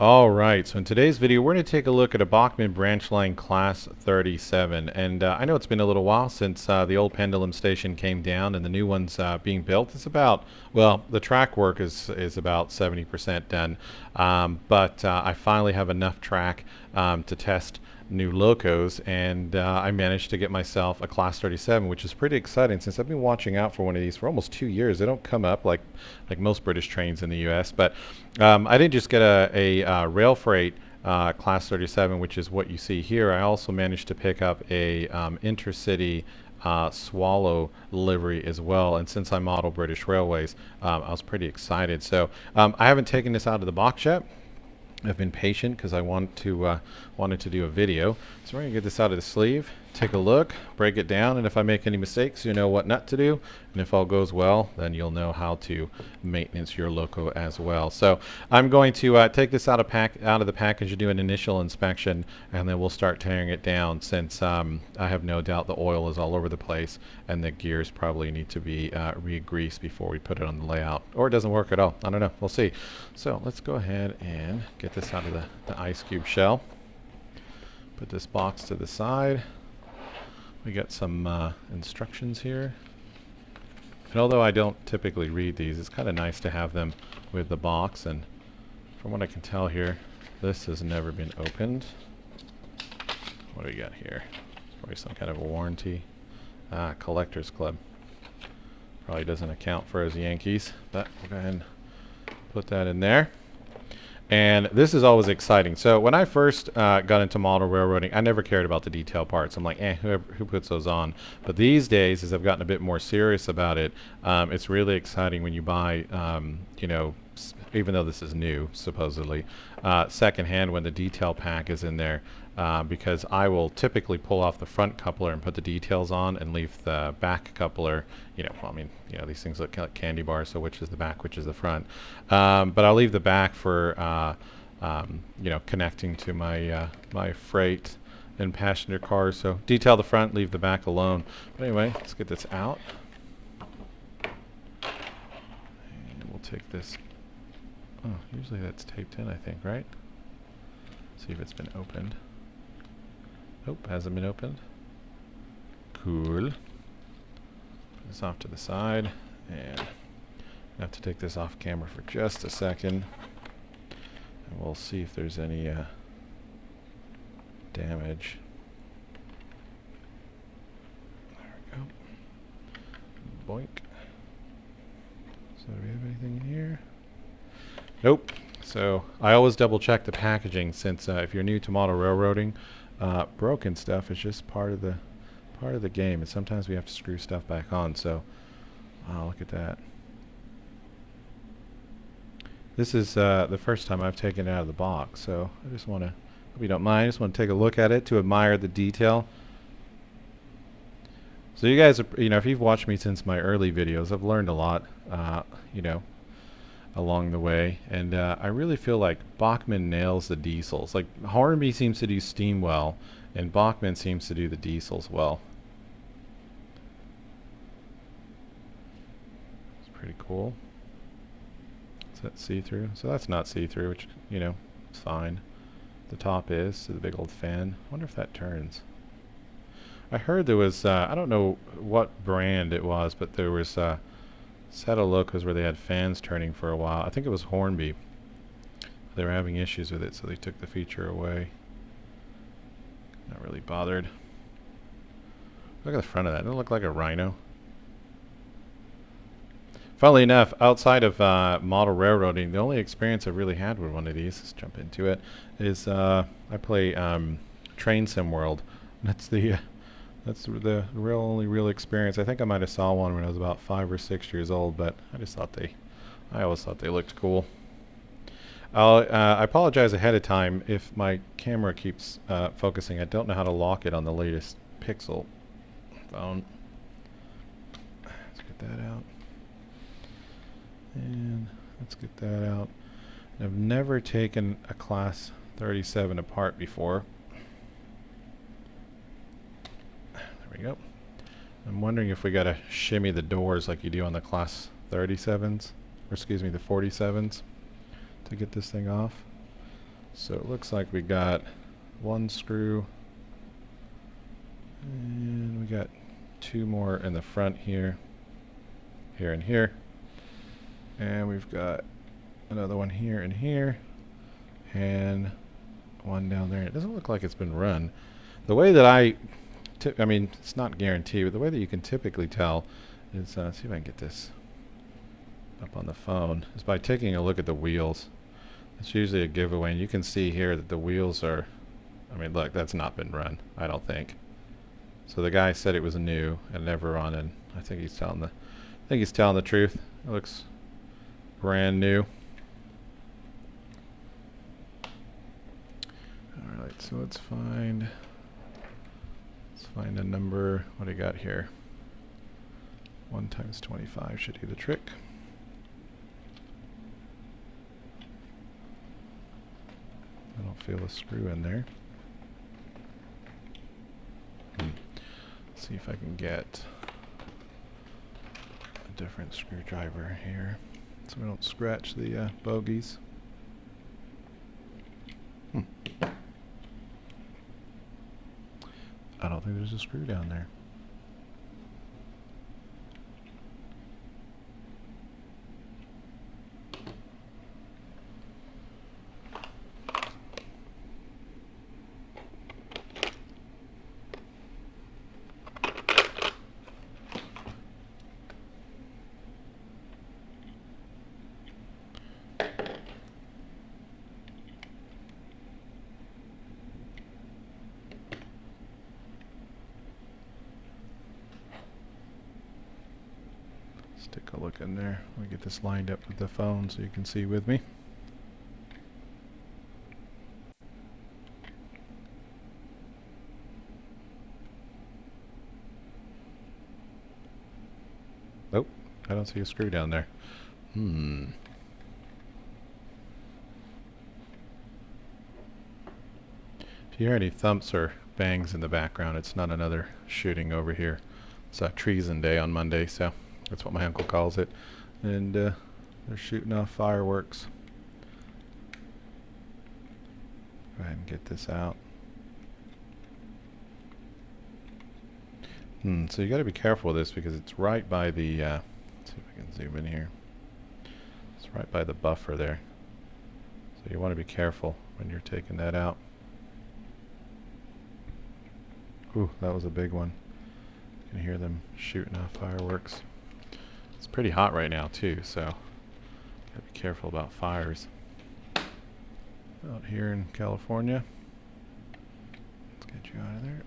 Alright, so in today's video we're going to take a look at a Bachmann Branchline Class 37, and I know it's been a little while since the old pendulum station came down and the new one's being built. It's about, well, the track work is about 70% done, but I finally have enough track to test new locos, and I managed to get myself a Class 37, which is pretty exciting since I've been watching out for one of these for almost 2 years. They don't come up like most British trains in the US, but I didn't just get a Railfreight Class 37, which is what you see here. I also managed to pick up a intercity Swallow livery as well, and since I model British Railways, I was pretty excited. So I haven't taken this out of the box yet. I've been patient because I wanted to do a video. So we're going to get this out of the sleeve, take a look, break it down, and if I make any mistakes, you know what not to do. And if all goes well, then you'll know how to maintenance your loco as well. So I'm going to take this out of the package and do an initial inspection, and then we'll start tearing it down since I have no doubt the oil is all over the place and the gears probably need to be re-greased before we put it on the layout. Or it doesn't work at all. I don't know. We'll see. So let's go ahead and get this out of the ice cube shell. Put this box to the side. We got some instructions here. And although I don't typically read these, it's kind of nice to have them with the box. And from what I can tell here, this has never been opened. What do we got here? Probably some kind of a warranty. Collectors Club. Probably doesn't account for as Yankees, but we'll go ahead and put that in there. And this is always exciting. So when I first got into model railroading, I never cared about the detail parts. I'm like, who puts those on? But these days, as I've gotten a bit more serious about it, it's really exciting when you buy, you know, even though this is new, supposedly, secondhand when the detail pack is in there. Because I will typically pull off the front coupler and put the details on and leave the back coupler, you know, well, I mean, you know, these things look like candy bars, so which is the back, which is the front. But I'll leave the back for, you know, connecting to my, my freight and passenger cars. So detail the front, leave the back alone. But anyway, let's get this out. And we'll take this. Oh, usually that's taped in, I think, right? See if it's been opened. Nope, hasn't been opened. Cool. Put this off to the side, and I have to take this off camera for just a second, and we'll see if there's any damage. There we go. Boink. So do we have anything in here? Nope. So I always double check the packaging since if you're new to model railroading, broken stuff is just part of the game, and sometimes we have to screw stuff back on. So look at that. This is the first time I've taken it out of the box, so I just want to, if you don't mind, I just want to take a look at it to admire the detail. So you guys, you know, if you've watched me since my early videos, I've learned a lot, you know, along the way, and I really feel like Bachmann nails the diesels. Like Hornby seems to do steam well, and Bachmann seems to do the diesels well. It's pretty cool. Is that see-through? So that's not see-through, which, you know, it's fine. The top is, so the big old fan. I wonder if that turns. I heard there was, I don't know what brand it was, but there was set of locos where they had fans turning for a while. I think it was Hornby. They were having issues with it, so they took the feature away. Not really bothered. Look at the front of that. Doesn't it look like a rhino? Funnily enough, outside of model railroading, the only experience I've really had with one of these, let's jump into it, is I play Train Sim World. That's the only real experience. I think I might have saw one when I was about 5 or 6 years old, but I always thought they looked cool. I apologize ahead of time if my camera keeps focusing. I don't know how to lock it on the latest Pixel phone. Let's get that out. And let's get that out. I've never taken a Class 37 apart before. There we go. I'm wondering if we gotta shimmy the doors like you do on the Class 37s, or excuse me, the 47s, to get this thing off. So it looks like we got one screw, and we got two more in the front here, here and here, and we've got another one here and here, and one down there. It doesn't look like it's been run. The way that I mean, it's not guaranteed, but the way that you can typically tell is, see if I can get this up on the phone, is by taking a look at the wheels. It's usually a giveaway, and you can see here that the wheels are, I mean, look, that's not been run, I don't think. So the guy said it was new and never run, and I think he's telling the truth. It looks brand new. All right, so let's find a number. What do you got here? 1 times 25 should do the trick. I don't feel a screw in there. Let's see if I can get a different screwdriver here so we don't scratch the bogies. I don't think there's a screw down there. Take a look in there. Let me get this lined up with the phone so you can see with me. Nope, I don't see a screw down there. If you hear any thumps or bangs in the background, it's not another shooting over here. It's a treason day on Monday, so that's what my uncle calls it. And they're shooting off fireworks. Go ahead and get this out. So you got to be careful with this because it's right by the, let's see if I can zoom in here. It's right by the buffer there. So you want to be careful when you're taking that out. Ooh, that was a big one. You can hear them shooting off fireworks. It's pretty hot right now too, so gotta be careful about fires. Out here in California. Let's get you out of there.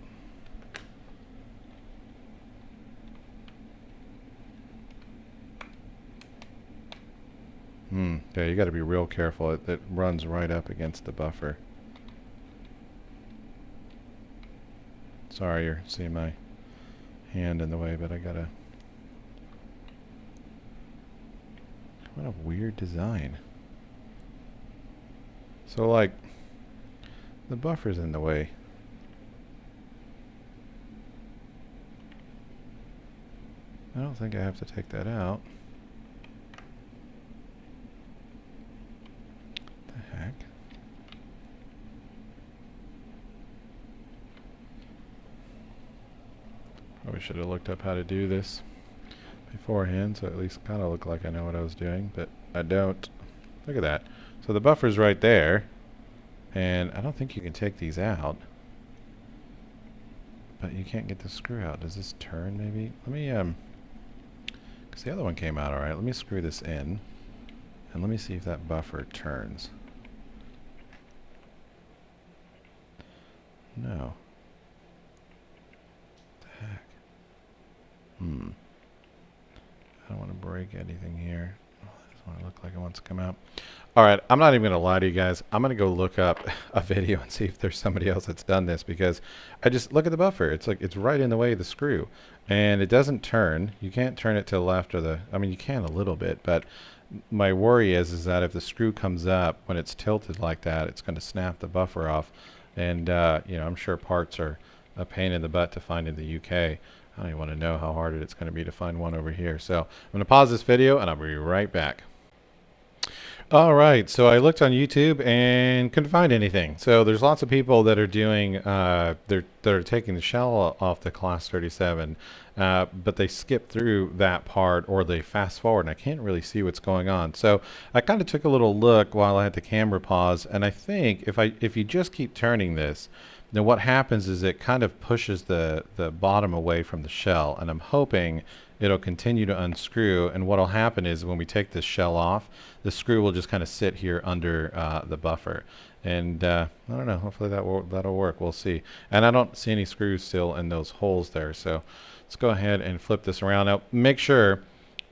Yeah, you gotta be real careful. It runs right up against the buffer. Sorry you're seeing my hand in the way, but I gotta... What a weird design. So like, the buffer's in the way. I don't think I have to take that out. What the heck? Probably should have looked up how to do this beforehand, so at least kind of look like I know what I was doing, but I don't. Look at that. So the buffer's right there, and I don't think you can take these out, but you can't get the screw out. Does this turn maybe? Let me, because the other one came out alright. Let me screw this in, and let me see if that buffer turns. No. What the heck? I don't want to break anything here. Oh, that doesn't want to look like it wants to come out. Alright, I'm not even going to lie to you guys. I'm going to go look up a video and see if there's somebody else that's done this, because I just look at the buffer. It's like it's right in the way of the screw. And it doesn't turn. You can't turn it to the left or the... I mean, you can a little bit, but my worry is that if the screw comes up when it's tilted like that, it's going to snap the buffer off. And, you know, I'm sure parts are a pain in the butt to find in the UK. I don't even want to know how hard it's going to be to find one over here. So I'm going to pause this video and I'll be right back. All right, so I looked on YouTube and couldn't find anything. So there's lots of people that are doing, they're taking the shell off the Class 37, but they skip through that part or they fast forward, and I can't really see what's going on. So I kind of took a little look while I had the camera pause, and I think if you just keep turning this, then what happens is it kind of pushes the bottom away from the shell, and I'm hoping it'll continue to unscrew, and what'll happen is when we take this shell off, the screw will just kind of sit here under the buffer. And I don't know, hopefully that'll work. We'll see. And I don't see any screws still in those holes there, so let's go ahead and flip this around. Now make sure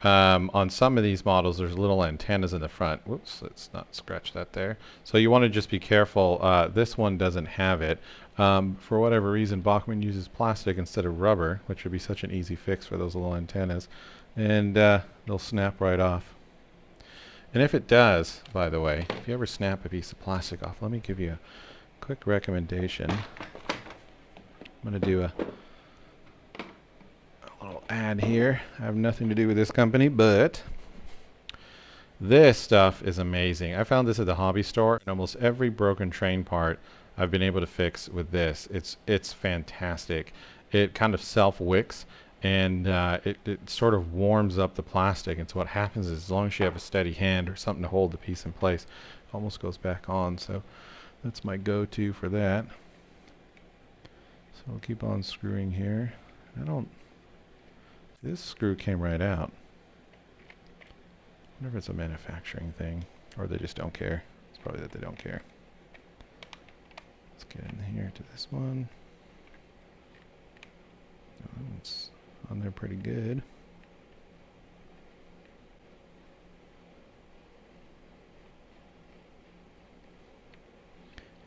on some of these models there's little antennas in the front. Whoops, let's not scratch that there. So you want to just be careful. This one doesn't have it. For whatever reason, Bachmann uses plastic instead of rubber, which would be such an easy fix for those little antennas. And they'll snap right off. And if it does, by the way, if you ever snap a piece of plastic off, let me give you a quick recommendation. I'm going to do a little ad here. I have nothing to do with this company, but this stuff is amazing. I found this at the hobby store, and almost every broken train part I've been able to fix with this. It's fantastic. It kind of self-wicks, and it sort of warms up the plastic, and so what happens is as long as you have a steady hand or something to hold the piece in place, it almost goes back on. So that's my go-to for that. So we'll keep on screwing here. This screw came right out. I wonder if it's a manufacturing thing or they just don't care. It's probably that they don't care. Let's get in here to this one. Oh, it's on there pretty good.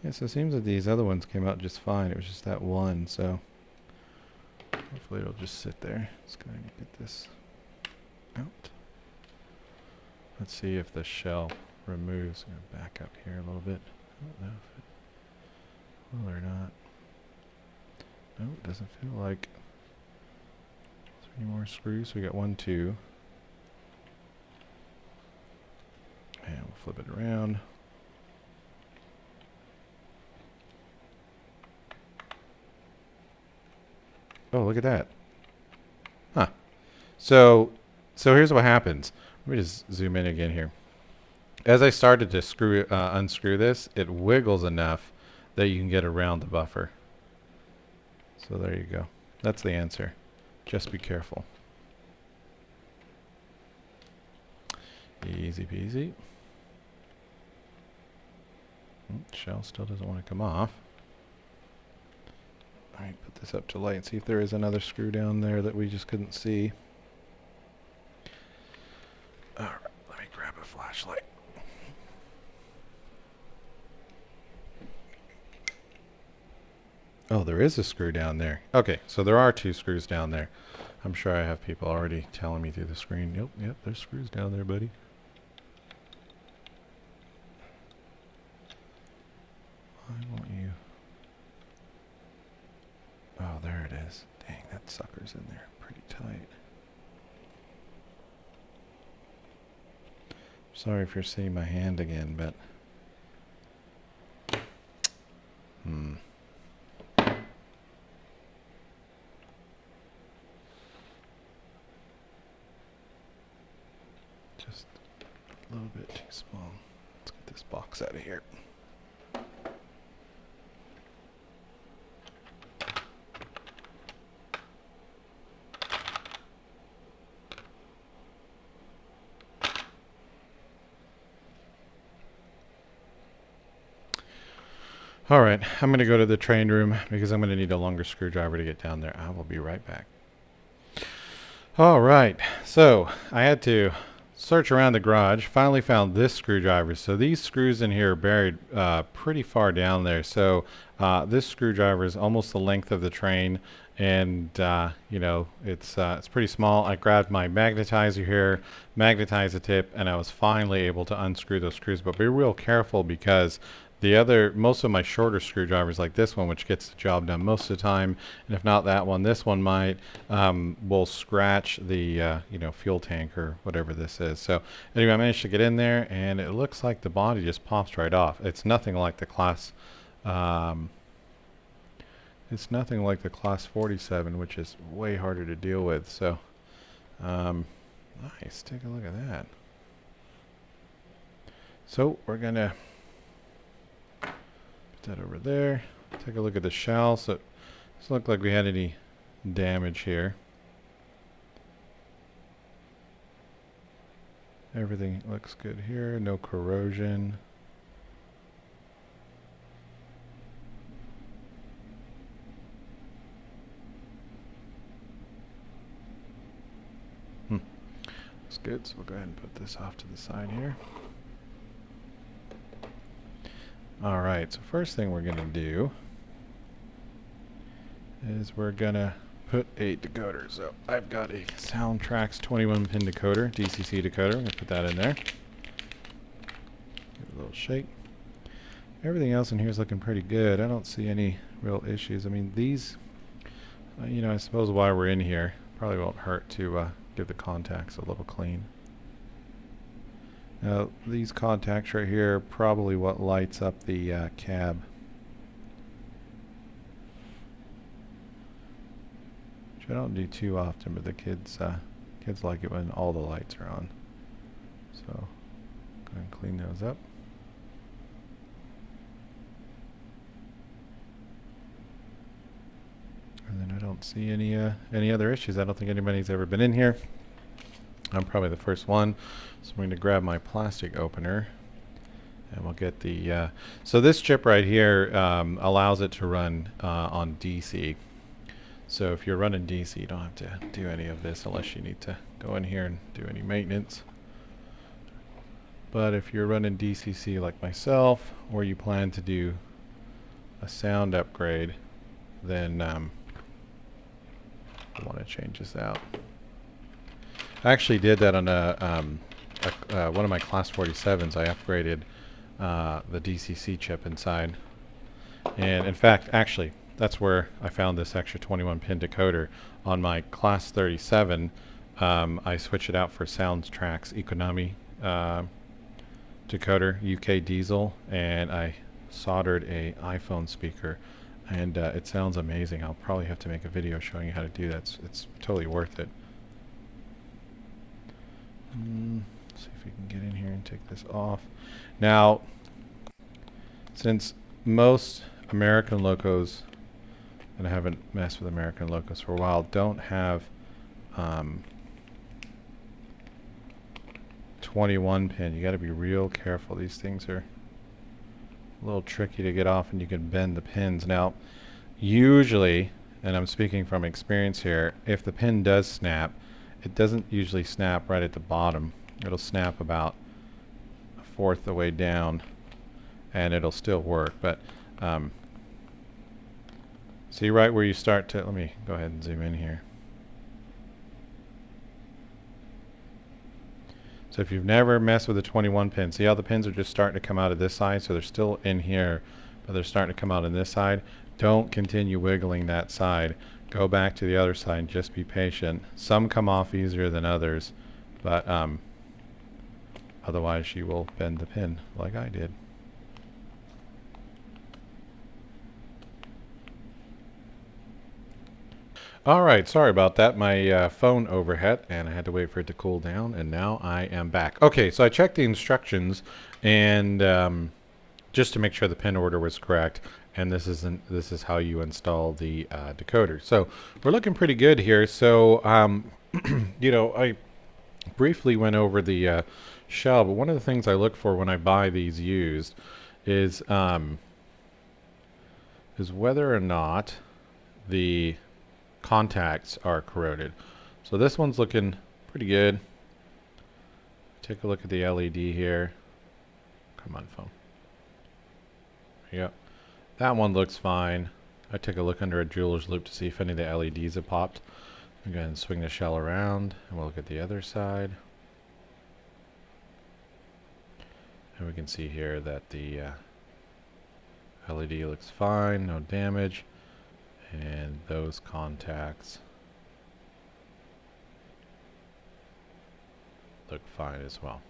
Yeah, so it seems that these other ones came out just fine. It was just that one, so hopefully it'll just sit there. Let's go ahead and get this out. Let's see if the shell removes. I'm going to back up here a little bit. I don't know if it will or not. No, it doesn't feel like. 3 more screws. We got 1, 2. And we'll flip it around. Oh, look at that. Huh. So here's what happens. Let me just zoom in again here. As I started to unscrew this, it wiggles enough that you can get around the buffer. So there you go. That's the answer. Just be careful. Easy peasy. Shell still doesn't want to come off. Alright, put this up to light and see if there is another screw down there that we just couldn't see. Alright, let me grab a flashlight. Oh, there is a screw down there. Okay, so there are 2 screws down there. I'm sure I have people already telling me through the screen. Yep, there's screws down there, buddy. Why won't you? Oh, there it is. Dang, that sucker's in there pretty tight. Sorry if you're seeing my hand again, but just a little bit too small. Let's get this box out of here. All right, I'm going to go to the train room because I'm going to need a longer screwdriver to get down there. I will be right back. All right, so I had to search around the garage, finally found this screwdriver. So these screws in here are buried pretty far down there. So this screwdriver is almost the length of the train, and you know, it's pretty small. I grabbed my magnetizer here, magnetized the tip, and I was finally able to unscrew those screws. But be real careful because most of my shorter screwdrivers like this one, which gets the job done most of the time, and if not that one, this one might, will scratch the, fuel tank or whatever this is. So anyway, I managed to get in there, and it looks like the body just pops right off. It's nothing like the class, it's nothing like the class 47, which is way harder to deal with. So, nice, take a look at that. So we're gonna that over there. Take a look at the shell. So it doesn't look like we had any damage here. Everything looks good here. No corrosion. Looks good. So we'll go ahead and put this off to the side here. Alright, so first thing we're going to do is we're going to put a decoder. So I've got a Soundtrax 21 pin decoder, DCC decoder. I'm going to put that in there. Give it a little shake. Everything else in here is looking pretty good. I don't see any real issues. I mean, these, I suppose while we're in here, probably won't hurt to give the contacts a little clean. Now these contacts right here are probably what lights up the cab. Which I don't do too often, but the kids like it when all the lights are on. So go ahead and clean those up. And then I don't see any other issues. I don't think anybody's ever been in here. I'm probably the first one. So I'm going to grab my plastic opener and we'll get the so this chip right here allows it to run on DC. So if you're running DC, you don't have to do any of this unless you need to go in here and do any maintenance. But if you're running DCC like myself, or you plan to do a sound upgrade, then you want to change this out. I actually did that on one of my class 47s. I upgraded the DCC chip inside, and in fact, actually, that's where I found this extra 21 pin decoder. On my class 37, I switched it out for Soundtrax Economy decoder, UK diesel, and I soldered a iPhone speaker, and it sounds amazing. I'll probably have to make a video showing you how to do that. It's totally worth it. See if we can get in here and take this off. Now, since most American locos, and I haven't messed with American locos for a while, don't have 21 pin, you got to be real careful. These things are a little tricky to get off, and you can bend the pins. Now, usually, and I'm speaking from experience here, if the pin does snap, it doesn't usually snap right at the bottom. It'll snap about a fourth the way down, and it'll still work. But see right where you start to, let me go ahead and zoom in here. So if you've never messed with a 21 pin, see how the pins are just starting to come out of this side? So they're still in here, but they're starting to come out on this side. Don't continue wiggling that side. Go back to the other side and just be patient. Some come off easier than others, but otherwise you will bend the pin like I did. Alright, sorry about that. My phone overheat and I had to wait for it to cool down, and now I am back. Okay, so I checked the instructions and just to make sure the pin order was correct, and this is how you install the decoder. So we're looking pretty good here. So I briefly went over the shell, but one of the things I look for when I buy these used is whether or not the contacts are corroded. So this one's looking pretty good. Take a look at the LED here. Come on, phone. Yep, that one looks fine. I took a look under a jeweler's loop to see if any of the LEDs have popped. I'm going to swing the shell around and we'll look at the other side. And we can see here that the LED looks fine, no damage. And those contacts look fine as well.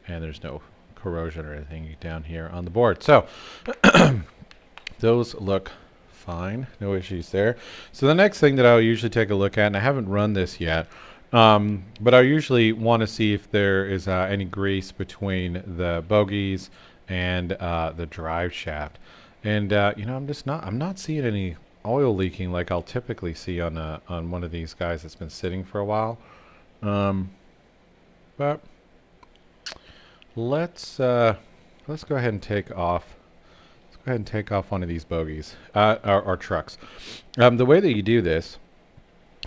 And there's no corrosion or anything down here on the board. So those look fine, no issues there. So the next thing that I'll usually take a look at, and I haven't run this yet, but I usually want to see if there is any grease between the bogies and the drive shaft. And you know, I'm not seeing any oil leaking like I'll typically see on one of these guys that's been sitting for a while. But let's go ahead and take off. Let's go ahead and take off one of these bogies, or trucks. The way that you do this,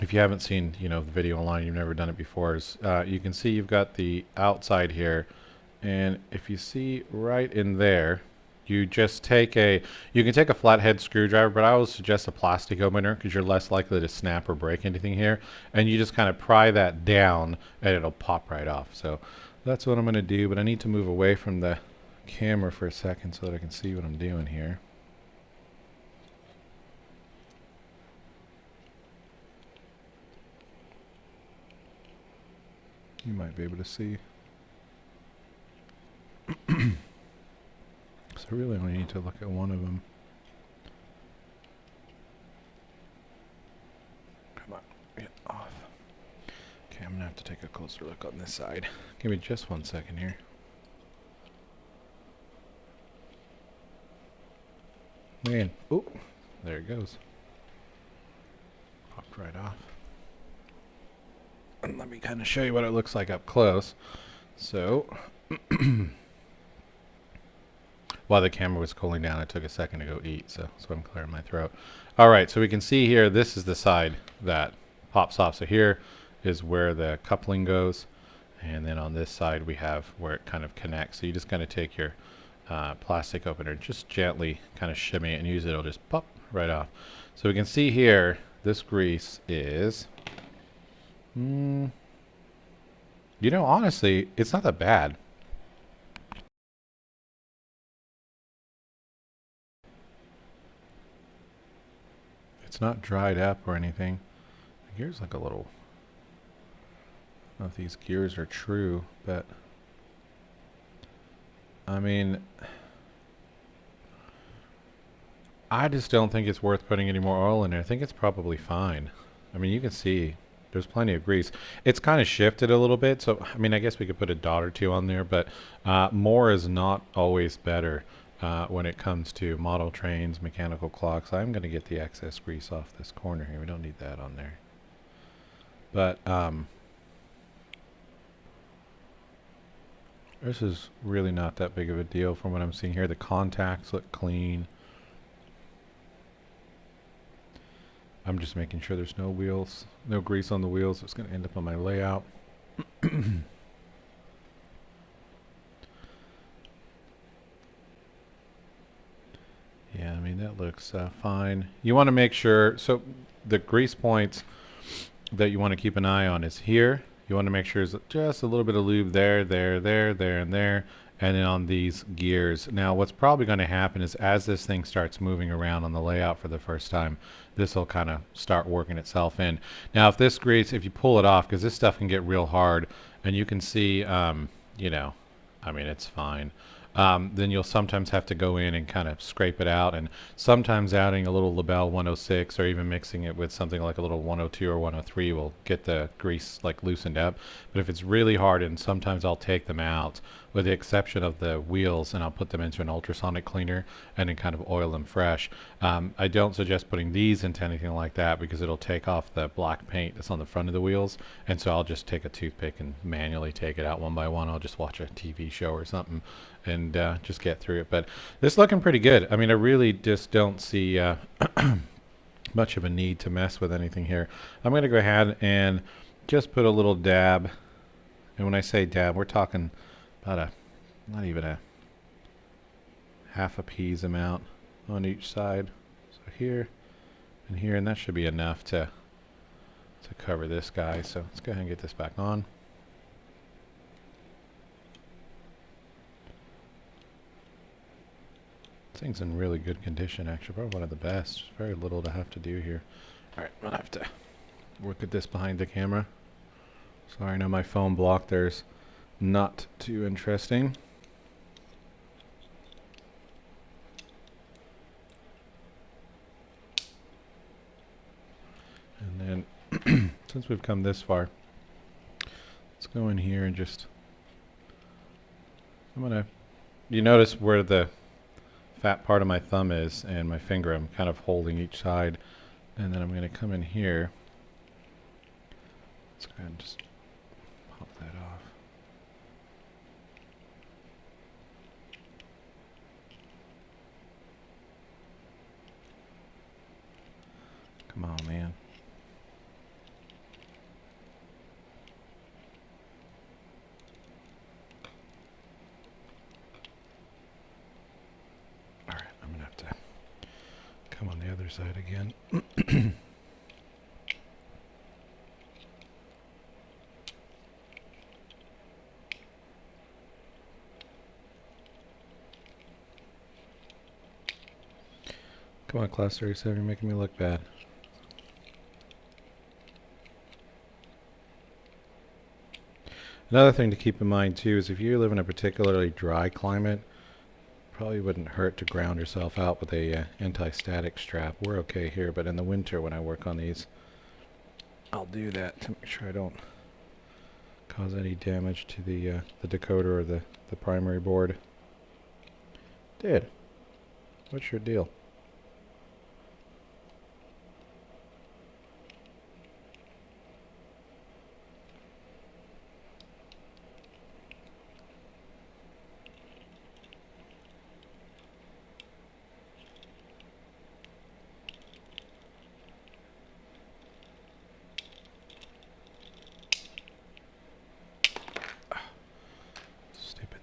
if you haven't seen, you know, the video online, you've never done it before, is you can see you've got the outside here, and if you see right in there, you just take you can take a flathead screwdriver, but I always suggest a plastic opener because you're less likely to snap or break anything here. And you just kind of pry that down and it'll pop right off. So that's what I'm going to do, but I need to move away from the camera for a second so that I can see what I'm doing here. You might be able to see. So really only need to look at one of them. Come on, get off. Okay, I'm gonna have to take a closer look on this side. Give me just 1 second here. Man, oh, there it goes. Popped right off. And let me kind of show you what it looks like up close. So, while the camera was cooling down, it took a second to go eat, so that's why I'm clearing my throat. All right, so we can see here, this is the side that pops off. So here is where the coupling goes, and then on this side we have where it kind of connects. So you just kind of take your plastic opener, just gently kind of shimmy it and use it, it'll just pop right off. So we can see here, this grease is, you know, honestly, it's not that bad. It's not dried up or anything. The gear's like a little, I don't know if these gears are true, but I mean, I just don't think it's worth putting any more oil in there. I think it's probably fine. I mean, you can see there's plenty of grease. It's kind of shifted a little bit, so I mean, I guess we could put a dot or two on there, but more is not always better when it comes to model trains, mechanical clocks. I'm going to get the excess grease off this corner here. We don't need that on there. But this is really not that big of a deal from what I'm seeing here. The contacts look clean. I'm just making sure there's no wheels, no grease on the wheels. It's going to end up on my layout. Yeah, I mean, that looks fine. You want to make sure, so the grease points that you want to keep an eye on is here. You want to make sure there's just a little bit of lube there, and there, and then on these gears. Now, what's probably going to happen is as this thing starts moving around on the layout for the first time, this will kind of start working itself in. Now, if this grease, if you pull it off, because this stuff can get real hard, and you can see, you know, I mean, it's fine. Then you'll sometimes have to go in and kind of scrape it out, and sometimes adding a little Labelle 106 or even mixing it with something like a little 102 or 103 will get the grease like loosened up. But if it's really hard, and sometimes I'll take them out with the exception of the wheels and I'll put them into an ultrasonic cleaner and then kind of oil them fresh. I don't suggest putting these into anything like that because it'll take off the black paint that's on the front of the wheels, and so I'll just take a toothpick and manually take it out one by one. I'll just watch a TV show or something and just get through it. But this is looking pretty good. I mean, I really just don't see much of a need to mess with anything here. I'm going to go ahead and just put a little dab, and when I say dab, we're talking about not even a half a pea's amount on each side. So here and here, and that should be enough to cover this guy. So let's go ahead and get this back on. This thing's in really good condition, actually. Probably one of the best. Very little to have to do here. Alright, I'm gonna have to work at this behind the camera. Sorry, I know my phone block there's not too interesting. And then, since we've come this far, let's go in here and just, you notice where the fat part of my thumb is and my finger, I'm kind of holding each side, and then I'm going to come in here. Let's go ahead and just pop that off. Come on, man. Alright, I'm going to have to come on the other side again. Come on, Class 37, you're making me look bad. Another thing to keep in mind too is if you live in a particularly dry climate, probably wouldn't hurt to ground yourself out with a anti-static strap. We're okay here, but in the winter when I work on these, I'll do that to make sure I don't cause any damage to the decoder or the primary board. Dude, what's your deal?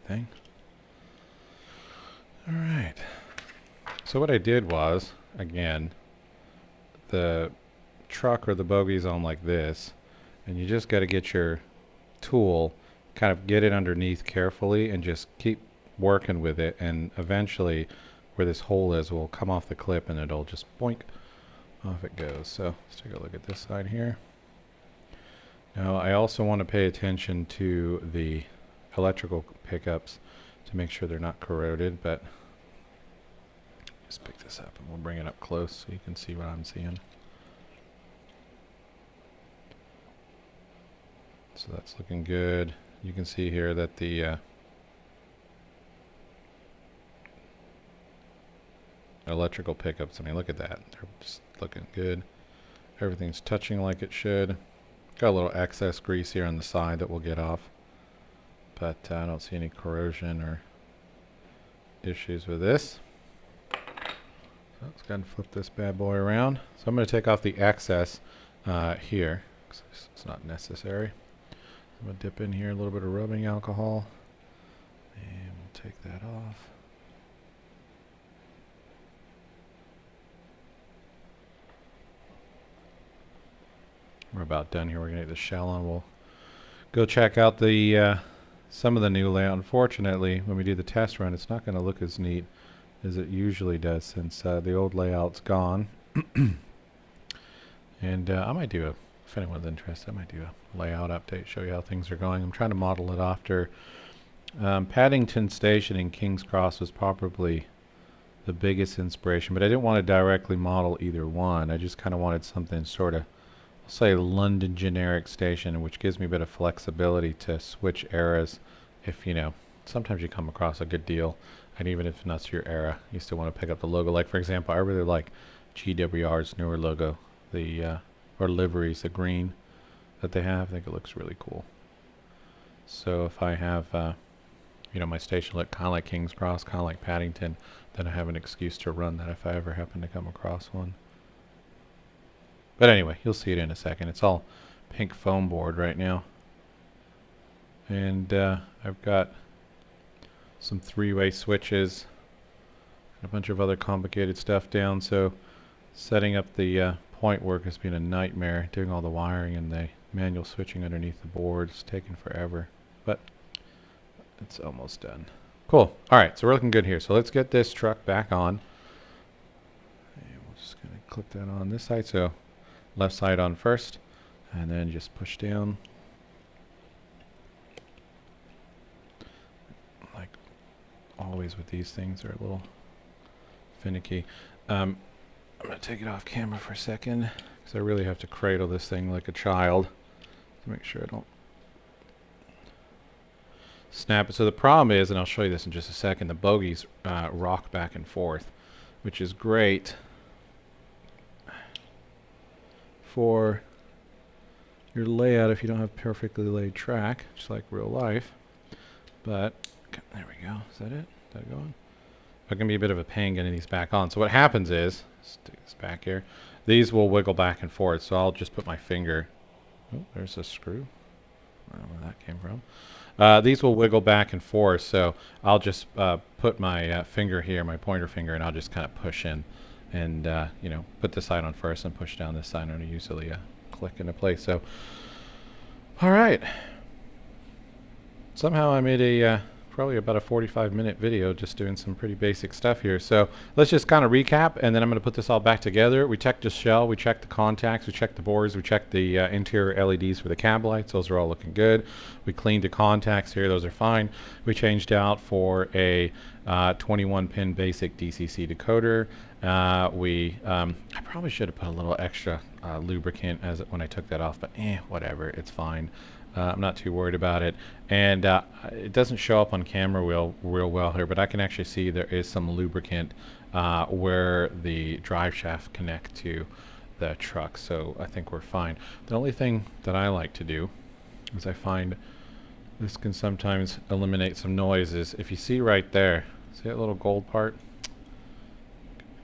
Thing. Alright. So what I did was, again, the truck or the bogey's on like this, and you just got to get your tool, kind of get it underneath carefully and just keep working with it, and eventually where this hole is will come off the clip and it'll just boink, off it goes. So let's take a look at this side here. Now I also want to pay attention to the electrical pickups to make sure they're not corroded, but just pick this up and we'll bring it up close so you can see what I'm seeing. So that's looking good. You can see here that the electrical pickups, I mean, look at that. They're just looking good. Everything's touching like it should. Got a little excess grease here on the side that we'll get off, but I don't see any corrosion or issues with this. So let's go ahead and flip this bad boy around. So I'm going to take off the excess here, because it's not necessary. I'm going to dip in here a little bit of rubbing alcohol, and we'll take that off. We're about done here. We're going to get the shell on. We'll go check out the some of the new layout. Unfortunately, when we do the test run, it's not going to look as neat as it usually does, since the old layout's gone. And I might do if anyone's interested, I might do a layout update, show you how things are going. I'm trying to model it after Paddington Station in King's Cross was probably the biggest inspiration, but I didn't want to directly model either one. I just kind of wanted something sort of, say, London generic station, which gives me a bit of flexibility to switch eras if, you know, sometimes you come across a good deal, and even if that's your era, you still want to pick up the logo. Like, for example, I really like GWR's newer logo, the or liveries, the green that they have. I think it looks really cool. So if I have you know, my station look kind of like King's Cross, kind of like Paddington, then I have an excuse to run that if I ever happen to come across one. But anyway, you'll see it in a second. It's all pink foam board right now. And I've got some three-way switches and a bunch of other complicated stuff down. So setting up the point work has been a nightmare. Doing all the wiring and the manual switching underneath the board is taking forever. But it's almost done. Cool. All right, so we're looking good here. So let's get this truck back on. And we're just going to click that on this side. So left side on first, and then just push down. Like always with these things, they're a little finicky. I'm going to take it off camera for a second because I really have to cradle this thing like a child to make sure I don't snap it. So the problem is, and I'll show you this in just a second, the bogies rock back and forth, which is great for your layout if you don't have perfectly laid track, just like real life. But there we go. Is that it? Is that going? It can be a bit of a pain getting these back on. So what happens is, let's take this back here. These will wiggle back and forth. So I'll just put my finger. Oh, there's a screw. I don't know where that came from. These will wiggle back and forth, so I'll just put my finger here, my pointer finger, and I'll just kind of push in and you know, put this side on first and push down this side, and it'll usually click into place. So all right, somehow I made a probably about a 45-minute video just doing some pretty basic stuff here. So let's just kind of recap, and then I'm going to put this all back together. We checked the shell, we checked the contacts, we checked the bores, we checked the interior LEDs for the cab lights. Those are all looking good. We cleaned the contacts here. Those are fine. We changed out for a 21-pin basic DCC decoder. I probably should have put a little extra lubricant when I took that off, but whatever, it's fine. I'm not too worried about it, and it doesn't show up on camera real well here, but I can actually see there is some lubricant where the drive shaft connect to the truck, so I think we're fine. The only thing that I like to do is I find this can sometimes eliminate some noise is if you see right there, see that little gold part?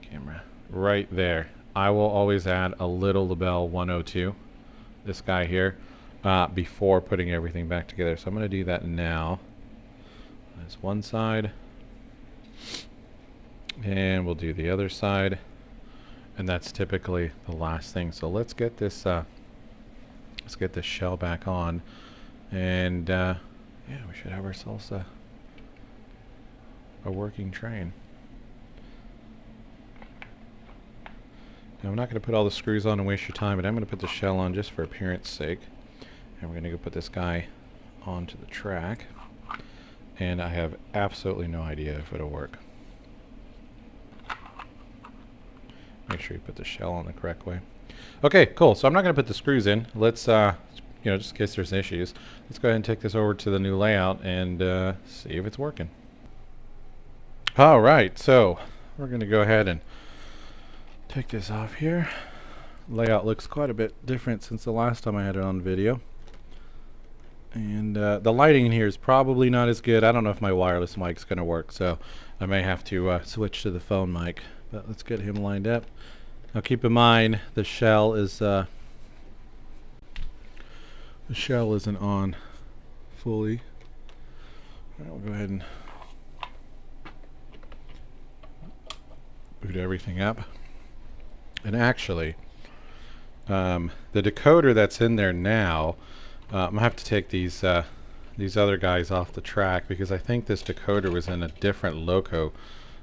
Camera right there. I will always add a little Lebel 102, this guy here, before putting everything back together. So I'm going to do that now. That's one side, and we'll do the other side, and that's typically the last thing. So let's get this shell back on, and yeah, we should have ourselves a working train. Now I'm not going to put all the screws on and waste your time, but I'm going to put the shell on just for appearance sake. And we're going to go put this guy onto the track. And I have absolutely no idea if it'll work. Make sure you put the shell on the correct way. Okay, cool. So I'm not going to put the screws in. Let's, you know, just in case there's issues, let's go ahead and take this over to the new layout and see if it's working. All right, so we're going to go ahead and take this off here. Layout looks quite a bit different since the last time I had it on video. And the lighting in here is probably not as good. I don't know if my wireless mic's going to work, so I may have to switch to the phone mic. But let's get him lined up. Now keep in mind the shell is isn't on fully. All right, we'll go ahead and boot everything up. And actually, the decoder that's in there now, I'm gonna have to take these other guys off the track because I think this decoder was in a different loco,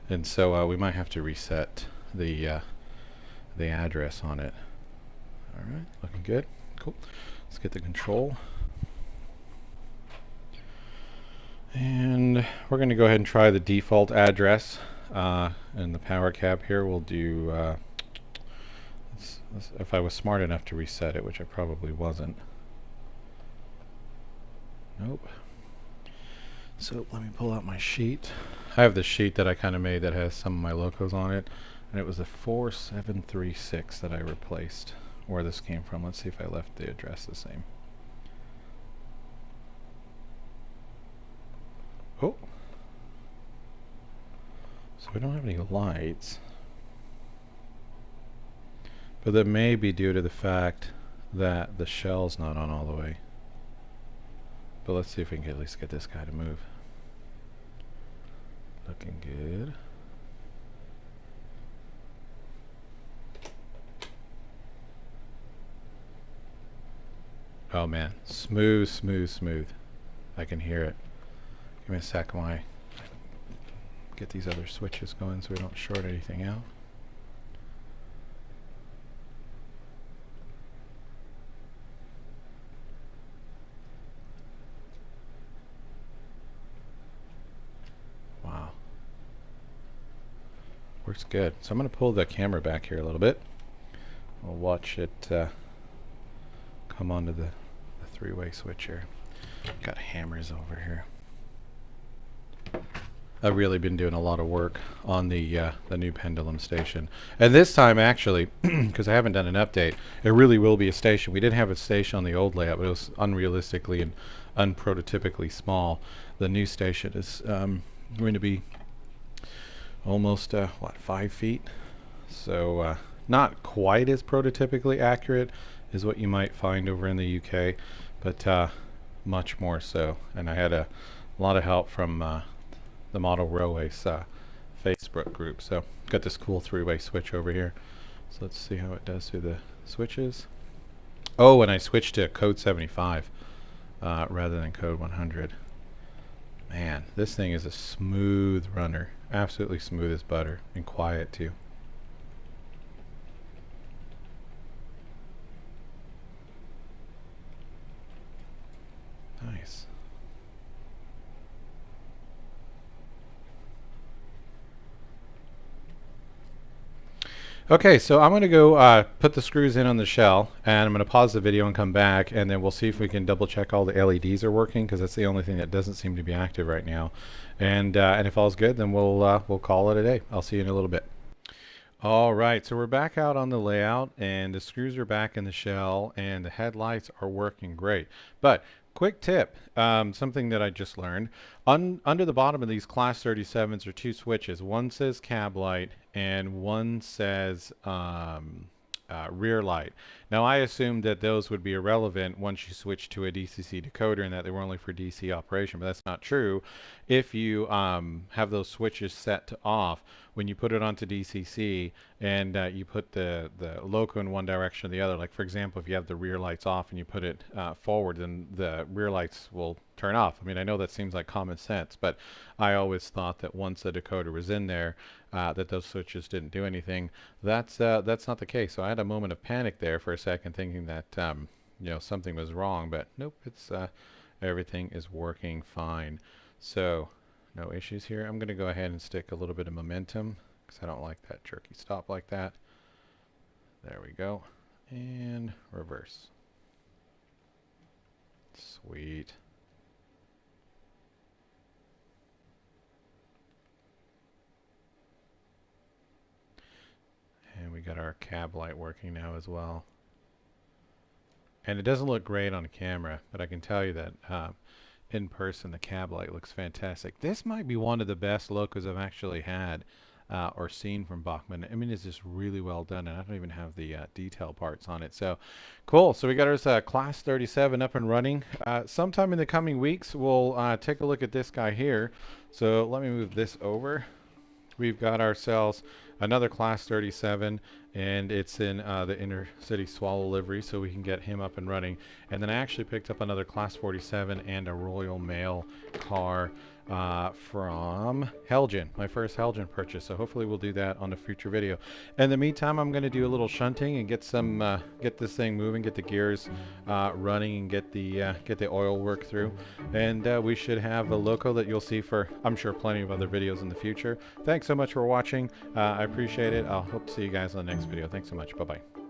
and so we might have to reset the address on it. All right, looking good. Cool. Let's get the control, and we're going to go ahead and try the default address. And the power cab here, we'll do. If I was smart enough to reset it, which I probably wasn't. Nope. So let me pull out my sheet. I have this sheet that I kind of made that has some of my locos on it, and it was a 4736 that I replaced. Where this came from. Let's see if I left the address the same. Oh. So we don't have any lights. But that may be due to the fact that the shell's not on all the way. But let's see if we can at least get this guy to move. Looking good. Oh man, smooth, smooth, smooth. I can hear it. Give me a sec while I get these other switches going so we don't short anything out. Wow. Works good. So I'm going to pull the camera back here a little bit. We'll watch it come onto the three-way switch here. Got hammers over here. I've really been doing a lot of work on the new pendulum station, and this time actually, because I haven't done an update, it really will be a station. We did have a station on the old layout, but it was unrealistically and unprototypically small. The new station is going to be almost what, 5 feet, so not quite as prototypically accurate as what you might find over in the UK, but much more so. And I had a lot of help from the Model Railways Facebook group. So got this cool three-way switch over here. So let's see how it does through the switches. Oh, and I switched to code 75 rather than code 100. Man, this thing is a smooth runner. Absolutely smooth as butter, and quiet too. Nice. Okay, so I'm going to go put the screws in on the shell, and I'm going to pause the video and come back, and then we'll see if we can double check all the LEDs are working, because that's the only thing that doesn't seem to be active right now. And if all's good, then we'll call it a day. I'll see you in a little bit. All right, so we're back out on the layout, and the screws are back in the shell, and the headlights are working great. But quick tip, something that I just learned. Under the bottom of these Class 37s are two switches. One says cab light, and one says rear light. Now I assumed that those would be irrelevant once you switch to a DCC decoder and that they were only for DC operation, but that's not true. If you have those switches set to off, when you put it onto DCC and you put the loco in one direction or the other, like for example, if you have the rear lights off and you put it forward, then the rear lights will turn off. I mean, I know that seems like common sense, but I always thought that once the decoder was in there, that those switches didn't do anything. That's not the case. So I had a moment of panic there for a second, thinking that you know, something was wrong, but nope, it's everything is working fine. So no issues here. I'm going to go ahead and stick a little bit of momentum because I don't like that jerky stop like that. There we go. And reverse. Sweet. And we got our cab light working now as well. And it doesn't look great on camera, but I can tell you that in person the cab light looks fantastic. This might be one of the best locos I've actually had or seen from Bachmann. I mean, it's just really well done, and I don't even have the detail parts on it. So cool. So we got our Class 37 up and running. Sometime in the coming weeks we'll take a look at this guy here. So let me move this over. We've got ourselves another Class 37, and it's in the inner city Swallow livery, so we can get him up and running. And then I actually picked up another Class 47 and a Royal Mail car from Helgen, my first Helgen purchase. So hopefully we'll do that on a future video. In the meantime, I'm going to do a little shunting and get some get this thing moving, get the gears running, and get the oil work through. And we should have a loco that you'll see for, I'm sure, plenty of other videos in the future. Thanks so much for watching. I appreciate it. I'll hope to see you guys on the next video. Thanks so much. Bye bye.